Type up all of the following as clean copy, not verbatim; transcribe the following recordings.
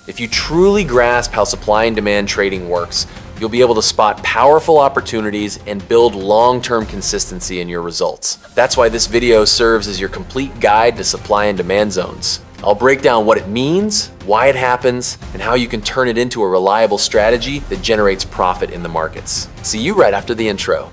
If you truly grasp how supply and demand trading works, you'll be able to spot powerful opportunities and build long-term consistency in your results. That's why this video serves as your complete guide to supply and demand zones. I'll break down what it means, why it happens, and how you can turn it into a reliable strategy that generates profit in the markets. See you right after the intro.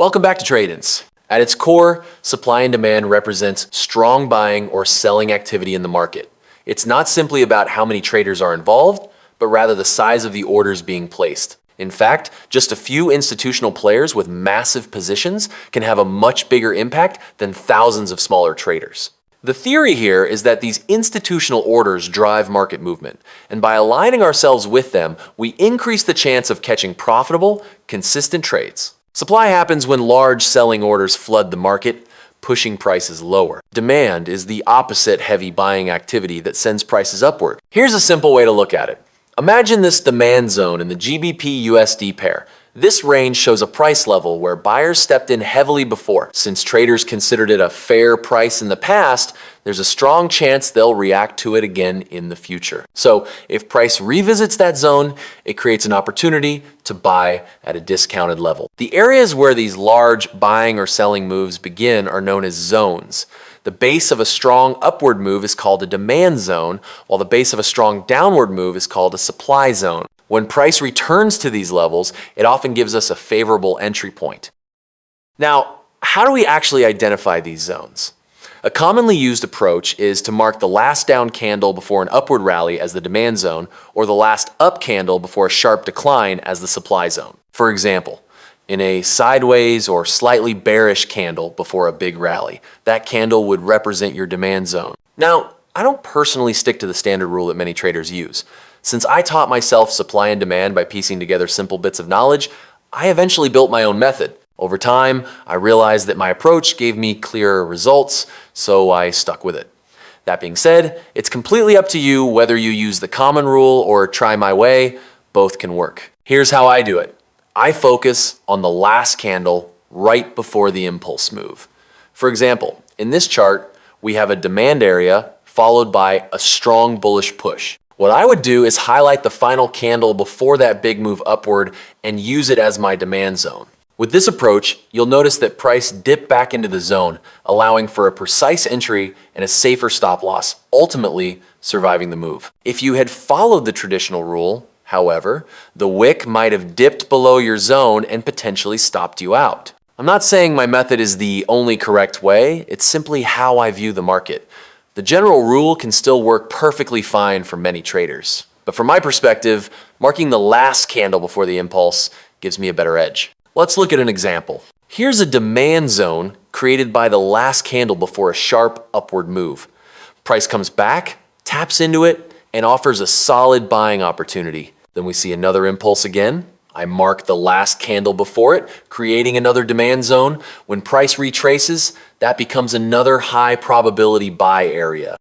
Welcome back to Trade-ins. At its core, supply and demand represents strong buying or selling activity in the market. It's not simply about how many traders are involved, but rather the size of the orders being placed. In fact, just a few institutional players with massive positions can have a much bigger impact than thousands of smaller traders. The theory here is that these institutional orders drive market movement, and by aligning ourselves with them, we increase the chance of catching profitable, consistent trades. Supply happens when large selling orders flood the market, pushing prices lower. Demand is the opposite heavy buying activity that sends prices upward. Here's a simple way to look at it. Imagine this demand zone in the GBP-USD pair. This range shows a price level where buyers stepped in heavily before. Since traders considered it a fair price in the past, there's a strong chance they'll react to it again in the future. So if price revisits that zone, it creates an opportunity to buy at a discounted level. The areas where these large buying or selling moves begin are known as zones. The base of a strong upward move is called a demand zone, while the base of a strong downward move is called a supply zone. When price returns to these levels, it often gives us a favorable entry point. Now, how do we actually identify these zones? A commonly used approach is to mark the last down candle before an upward rally as the demand zone, or the last up candle before a sharp decline as the supply zone. For example, in a sideways or slightly bearish candle before a big rally, that candle would represent your demand zone. Now, I don't personally stick to the standard rule that many traders use. Since I taught myself supply and demand by piecing together simple bits of knowledge, I eventually built my own method. Over time, I realized that my approach gave me clearer results, so I stuck with it. That being said, it's completely up to you whether you use the common rule or try my way. Both can work. Here's how I do it. I focus on the last candle right before the impulse move. For example, in this chart, we have a demand area followed by a strong bullish push. What I would do is highlight the final candle before that big move upward and use it as my demand zone. With this approach, you'll notice that price dipped back into the zone, allowing for a precise entry and a safer stop loss, ultimately surviving the move. If you had followed the traditional rule, however, the wick might have dipped below your zone and potentially stopped you out. I'm not saying my method is the only correct way, it's simply how I view the market. The general rule can still work perfectly fine for many traders. But from my perspective, marking the last candle before the impulse gives me a better edge. Let's look at an example. Here's a demand zone created by the last candle before a sharp upward move. Price comes back, taps into it, and offers a solid buying opportunity. Then we see another impulse again. I mark the last candle before it, creating another demand zone. When price retraces, that becomes another high probability buy area.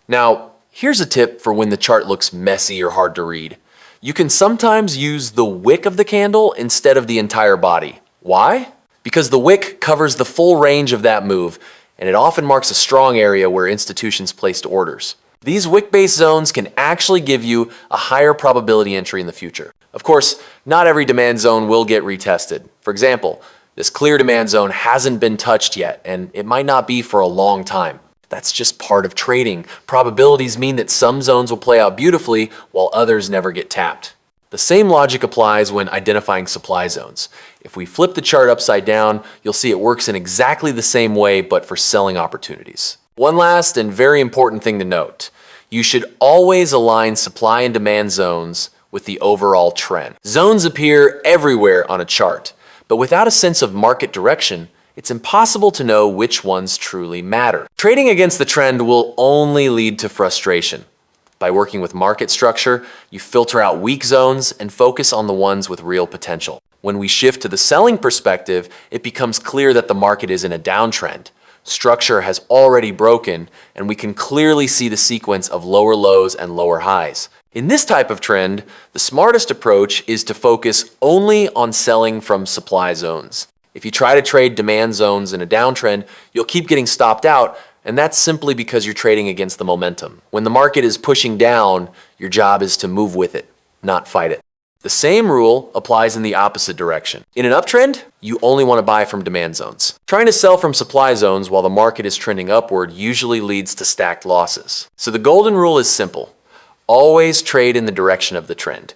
Now, here's a tip for when the chart looks messy or hard to read. You can sometimes use the wick of the candle instead of the entire body. Why? Because the wick covers the full range of that move, and it often marks a strong area where institutions placed orders. These wick-based zones can actually give you a higher probability entry in the future. Of course, not every demand zone will get retested. For example, this clear demand zone hasn't been touched yet, and it might not be for a long time. That's just part of trading. Probabilities mean that some zones will play out beautifully while others never get tapped. The same logic applies when identifying supply zones. If we flip the chart upside down, you'll see it works in exactly the same way, but for selling opportunities. One last and very important thing to note. You should always align supply and demand zones with the overall trend. Zones appear everywhere on a chart, but without a sense of market direction, it's impossible to know which ones truly matter. Trading against the trend will only lead to frustration. By working with market structure, you filter out weak zones and focus on the ones with real potential. When we shift to the selling perspective, it becomes clear that the market is in a downtrend. Structure has already broken, and we can clearly see the sequence of lower lows and lower highs. In this type of trend, the smartest approach is to focus only on selling from supply zones. If you try to trade demand zones in a downtrend, you'll keep getting stopped out, and that's simply because you're trading against the momentum. When the market is pushing down, your job is to move with it, not fight it. The same rule applies in the opposite direction. In an uptrend, you only want to buy from demand zones. Trying to sell from supply zones while the market is trending upward usually leads to stacked losses. So the golden rule is simple. Always trade in the direction of the trend.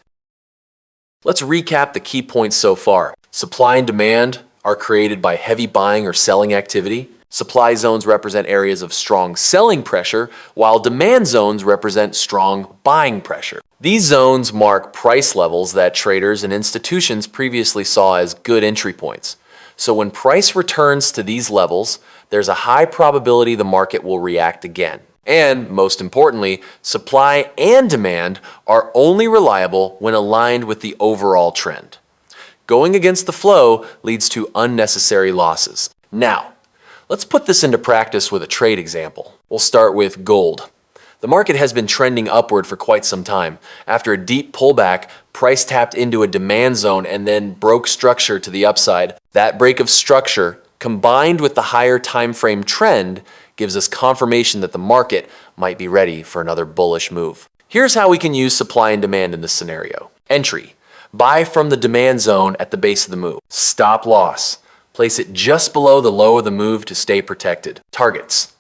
Let's recap the key points so far. Supply and demand are created by heavy buying or selling activity. Supply zones represent areas of strong selling pressure, while demand zones represent strong buying pressure. These zones mark price levels that traders and institutions previously saw as good entry points. So when price returns to these levels, there's a high probability the market will react again. And most importantly, supply and demand are only reliable when aligned with the overall trend. Going against the flow leads to unnecessary losses. Now, let's put this into practice with a trade example. We'll start with gold. The market has been trending upward for quite some time. After a deep pullback, price tapped into a demand zone and then broke structure to the upside. That break of structure, combined with the higher time frame trend, gives us confirmation that the market might be ready for another bullish move. Here's how we can use supply and demand in this scenario. Entry: buy from the demand zone at the base of the move. Stop loss: place it just below the low of the move to stay protected. Targets: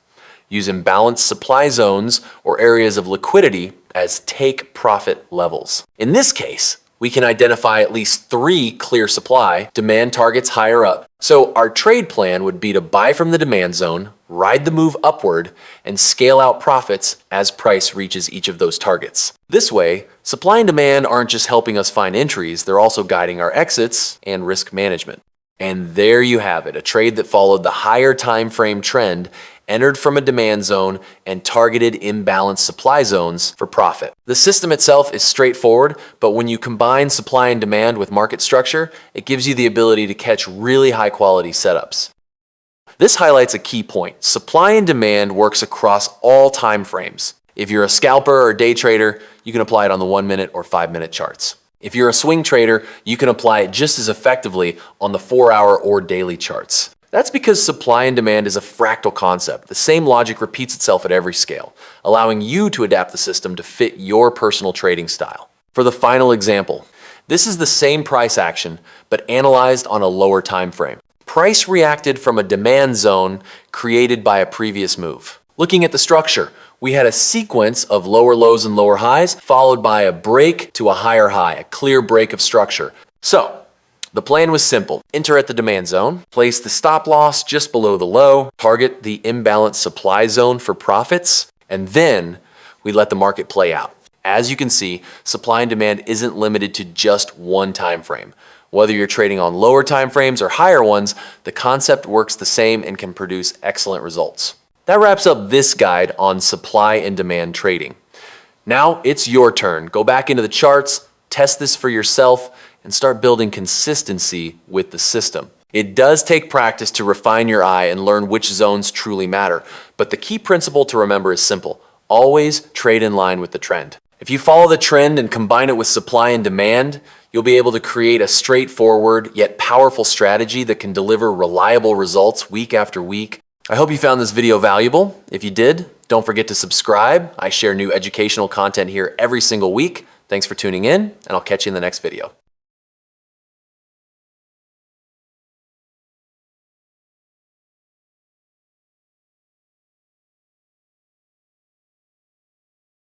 use imbalanced supply zones or areas of liquidity as take profit levels. In this case, we can identify at least 3 clear supply demand targets higher up. So our trade plan would be to buy from the demand zone, ride the move upward, and scale out profits as price reaches each of those targets. This way, supply and demand aren't just helping us find entries, they're also guiding our exits and risk management. And there you have it, a trade that followed the higher time frame trend, entered from a demand zone, and targeted imbalanced supply zones for profit. The system itself is straightforward, but when you combine supply and demand with market structure, it gives you the ability to catch really high quality setups. This highlights a key point. Supply and demand works across all time frames. If you're a scalper or day trader, you can apply it on the 1-minute or 5-minute charts. If you're a swing trader, you can apply it just as effectively on the 4-hour or daily charts. That's because supply and demand is a fractal concept. The same logic repeats itself at every scale, allowing you to adapt the system to fit your personal trading style. For the final example, this is the same price action, but analyzed on a lower time frame. Price reacted from a demand zone created by a previous move. Looking at the structure, we had a sequence of lower lows and lower highs, followed by a break to a higher high, a clear break of structure. So, the plan was simple. Enter at the demand zone, place the stop loss just below the low, target the imbalanced supply zone for profits, and then we let the market play out. As you can see, supply and demand isn't limited to just one time frame. Whether you're trading on lower time frames or higher ones, the concept works the same and can produce excellent results. That wraps up this guide on supply and demand trading. Now it's your turn. Go back into the charts, test this for yourself, and start building consistency with the system. It does take practice to refine your eye and learn which zones truly matter, but the key principle to remember is simple. Always trade in line with the trend. If you follow the trend and combine it with supply and demand, you'll be able to create a straightforward yet powerful strategy that can deliver reliable results week after week. I hope you found this video valuable. If you did, don't forget to subscribe. I share new educational content here every single week. Thanks for tuning in, and I'll catch you in the next video.